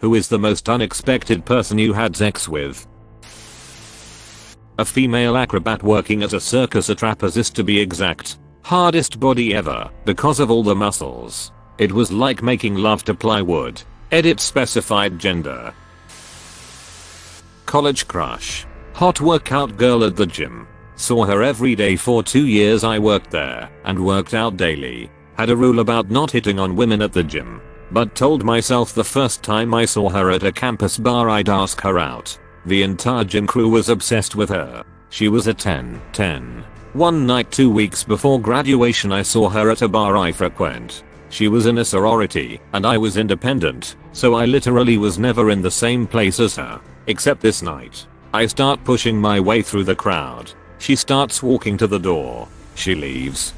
Who is the most unexpected person you had sex with? A female acrobat working at a circus, a trapezist to be exact. Hardest body ever because of all the muscles. It was like making love to plywood. Edit specified gender. College crush. Hot workout girl at the gym. Saw her every day for 2 years I worked there and worked out daily. Had a rule about not hitting on women at the gym. But told myself the first time I saw her at a campus bar I'd ask her out. The entire gym crew was obsessed with her. She was a 10. One night 2 weeks before graduation I saw her at a bar I frequent. She was in a sorority and I was independent, so I literally was never in the same place as her. Except this night. I start pushing my way through the crowd. She starts walking to the door. She leaves.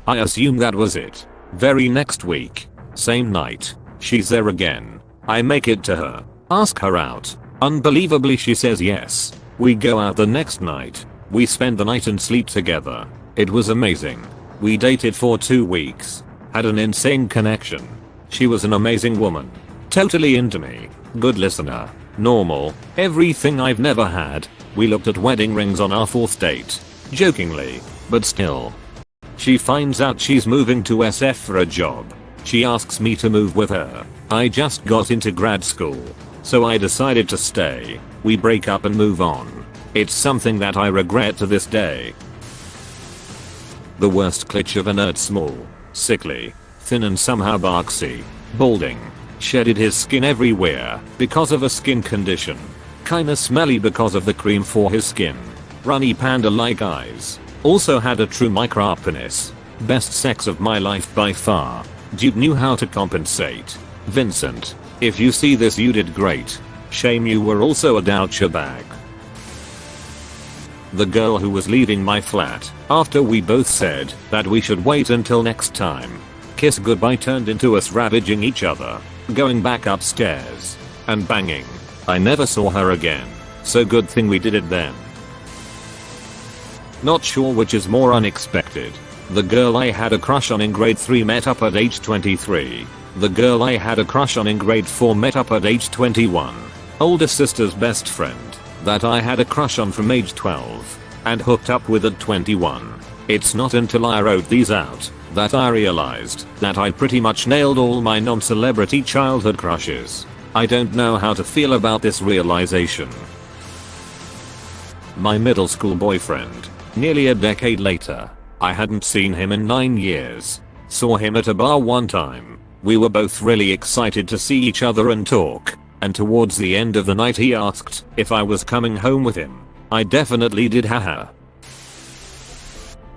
I assume that was it. Very next week. Same night. She's there again. I make it to her. Ask her out. Unbelievably she says yes. We go out the next night. We spend the night and sleep together. It was amazing. We dated for 2 weeks. Had an insane connection. She was an amazing woman. Totally into me. Good listener. Normal. Everything I've never had. We looked at wedding rings on our 4th date. Jokingly. But still. She finds out she's moving to SF for a job. She asks me to move with her. I just got into grad school. So I decided to stay. We break up and move on. It's something that I regret to this day. The worst glitch of a nerd. Small, sickly, thin and somehow barksy, balding, shedded his skin everywhere because of a skin condition. Kinda smelly because of the cream for his skin. Runny panda-like eyes. Also had a true micro penis. Best sex of my life by far. Dude knew how to compensate. Vincent, if you see this you did great. Shame you were also a douche bag. The girl who was leaving my flat after we both said that we should wait until next time. Kiss goodbye turned into us ravaging each other, going back upstairs, and banging. I never saw her again. So good thing we did it then. Not sure which is more unexpected. The girl I had a crush on in grade 3 met up at age 23. The girl I had a crush on in grade 4 met up at age 21. Older sister's best friend that I had a crush on from age 12 and hooked up with at 21. It's not until I wrote these out that I realized that I pretty much nailed all my non-celebrity childhood crushes. I don't know how to feel about this realization. My middle school boyfriend. Nearly a decade later. I hadn't seen him in 9 years. Saw him at a bar one time. We were both really excited to see each other and talk. And towards the end of the night he asked if I was coming home with him. I definitely did, haha.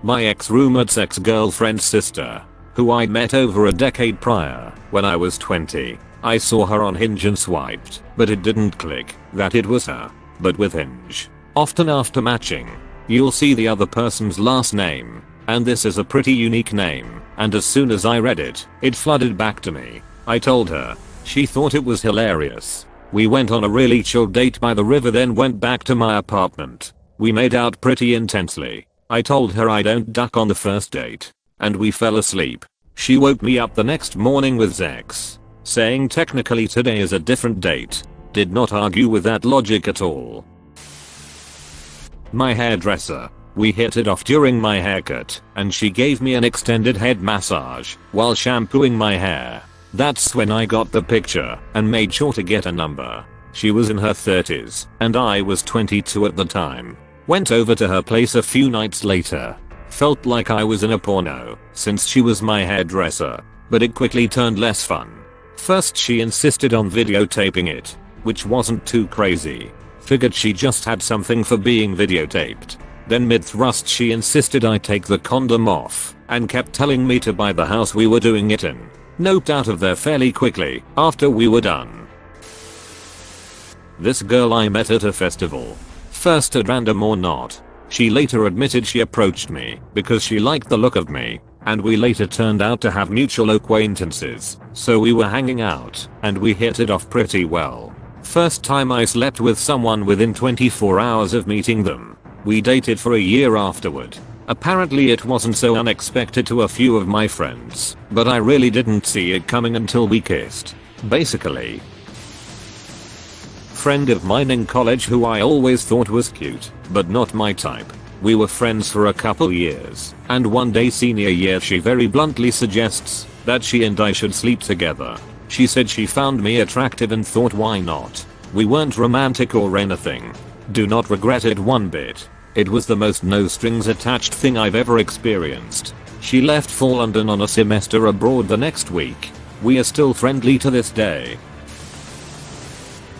My ex-roommate's ex-girlfriend's sister, who I met over a decade prior when I was 20. I saw her on Hinge and swiped, but it didn't click that it was her. But with Hinge, often after matching, you'll see the other person's last name, and this is a pretty unique name, and as soon as I read it, it flooded back to me. I told her. She thought it was hilarious. We went on a really chill date by the river, then went back to my apartment. We made out pretty intensely. I told her I don't duck on the first date, and we fell asleep. She woke me up the next morning with sex, saying technically today is a different date. Did not argue with that logic at all. My hairdresser. We hit it off during my haircut, and she gave me an extended head massage while shampooing my hair. That's when I got the picture and made sure to get a number. She was in her 30s, and I was 22 at the time. Went over to her place a few nights later. Felt like I was in a porno, since she was my hairdresser, but it quickly turned less fun. First she insisted on videotaping it, which wasn't too crazy. Figured she just had something for being videotaped. Then mid-thrust she insisted I take the condom off, and kept telling me to buy the house we were doing it in. Noped out of there fairly quickly after we were done. This girl I met at a festival. First at random or not. She later admitted she approached me because she liked the look of me, and we later turned out to have mutual acquaintances, so we were hanging out, and we hit it off pretty well. First time I slept with someone within 24 hours of meeting them. We dated for a year afterward. Apparently it wasn't so unexpected to a few of my friends, but I really didn't see it coming until we kissed. Basically. Friend of mine in college who I always thought was cute, but not my type. We were friends for a couple years, and one day senior year she very bluntly suggests that she and I should sleep together. She said she found me attractive and thought why not. We weren't romantic or anything. Do not regret it one bit. It was the most no strings attached thing I've ever experienced. She left for London on a semester abroad the next week. We are still friendly to this day.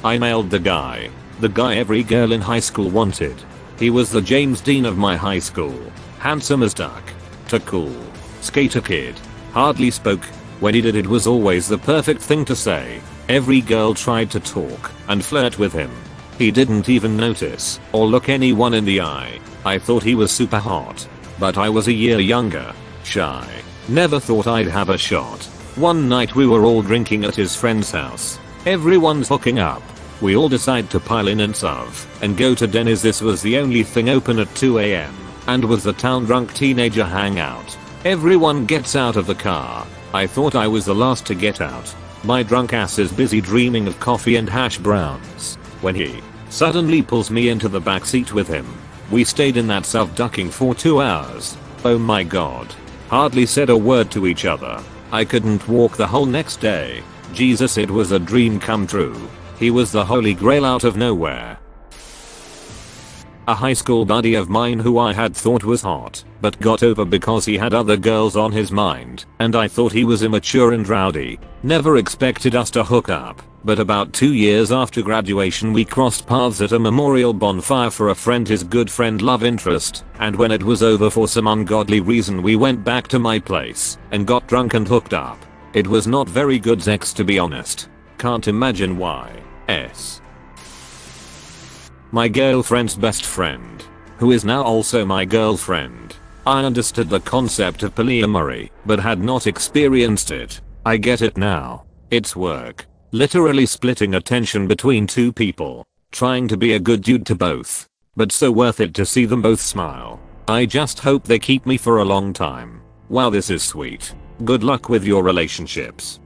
I nailed the guy. The guy every girl in high school wanted. He was the James Dean of my high school. Handsome as duck. Too cool. Skater kid. Hardly spoke. When he did it was always the perfect thing to say. Every girl tried to talk and flirt with him. He didn't even notice or look anyone in the eye. I thought he was super hot. But I was a year younger. Shy. Never thought I'd have a shot. One night we were all drinking at his friend's house. Everyone's hooking up. We all decide to pile in and serve and go to Denny's. This was the only thing open at 2 AM and was the town drunk teenager hangout. Everyone gets out of the car. I thought I was the last to get out. My drunk ass is busy dreaming of coffee and hash browns when he suddenly pulls me into the backseat with him. We stayed in that self-ducking for 2 hours. Oh my god. Hardly said a word to each other. I couldn't walk the whole next day. Jesus, it was a dream come true. He was the holy grail out of nowhere. A high school buddy of mine who I had thought was hot, but got over because he had other girls on his mind, and I thought he was immature and rowdy. Never expected us to hook up, but about 2 years after graduation we crossed paths at a memorial bonfire for a friend, his good friend love interest, and when it was over for some ungodly reason we went back to my place and got drunk and hooked up. It was not very good sex, to be honest. Can't imagine why. My girlfriend's best friend, who is now also my girlfriend. I understood the concept of polyamory, but had not experienced it. I get it now. It's work. Literally splitting attention between two people. Trying to be a good dude to both. But so worth it to see them both smile. I just hope they keep me for a long time. Wow, this is sweet. Good luck with your relationships.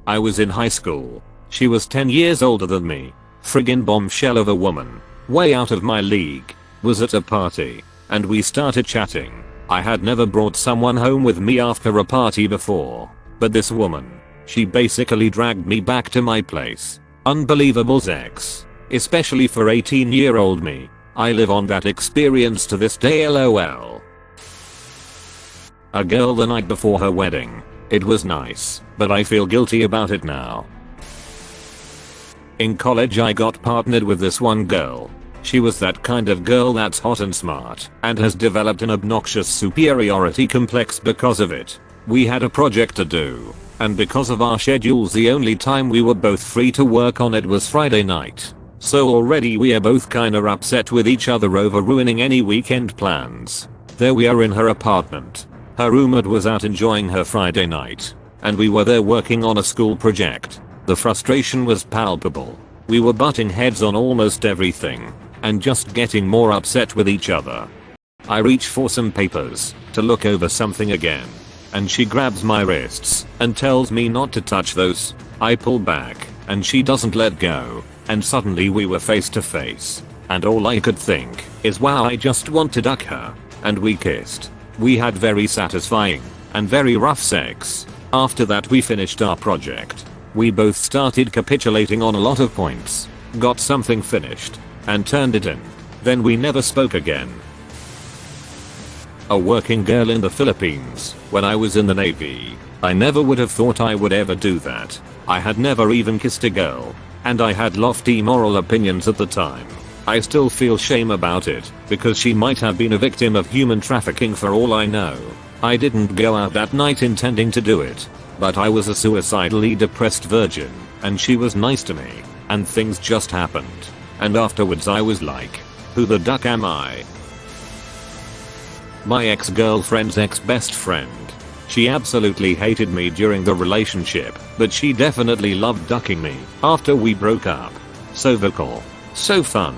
I was in high school. She was 10 years older than me. Friggin' bombshell of a woman. Way out of my league. Was at a party. And we started chatting. I had never brought someone home with me after a party before. But this woman. She basically dragged me back to my place. Unbelievable sex. Especially for 18-year-old me. I live on that experience to this day, lol. A girl the night before her wedding. It was nice, but I feel guilty about it now. In college I got partnered with this one girl. She was that kind of girl that's hot and smart and has developed an obnoxious superiority complex because of it. We had a project to do, and because of our schedules the only time we were both free to work on it was Friday night. So already we are both kinda upset with each other over ruining any weekend plans. There we are in her apartment. Her roommate was out enjoying her Friday night, and we were there working on a school project. The frustration was palpable. We were butting heads on almost everything, and just getting more upset with each other. I reach for some papers to look over something again, and she grabs my wrists and tells me not to touch those. I pull back, and she doesn't let go, and suddenly we were face to face, and all I could think is wow, I just want to duck her, and we kissed. We had very satisfying and very rough sex. After that we finished our project. We both started capitulating on a lot of points, got something finished, and turned it in. Then we never spoke again. A working girl in the Philippines. When I was in the Navy, I never would have thought I would ever do that. I had never even kissed a girl, and I had lofty moral opinions at the time. I still feel shame about it, because she might have been a victim of human trafficking for all I know. I didn't go out that night intending to do it, but I was a suicidally depressed virgin, and she was nice to me, and things just happened. And afterwards I was like, who the duck am I? My ex-girlfriend's ex-best friend. She absolutely hated me during the relationship, but she definitely loved ducking me after we broke up. So vocal. So fun.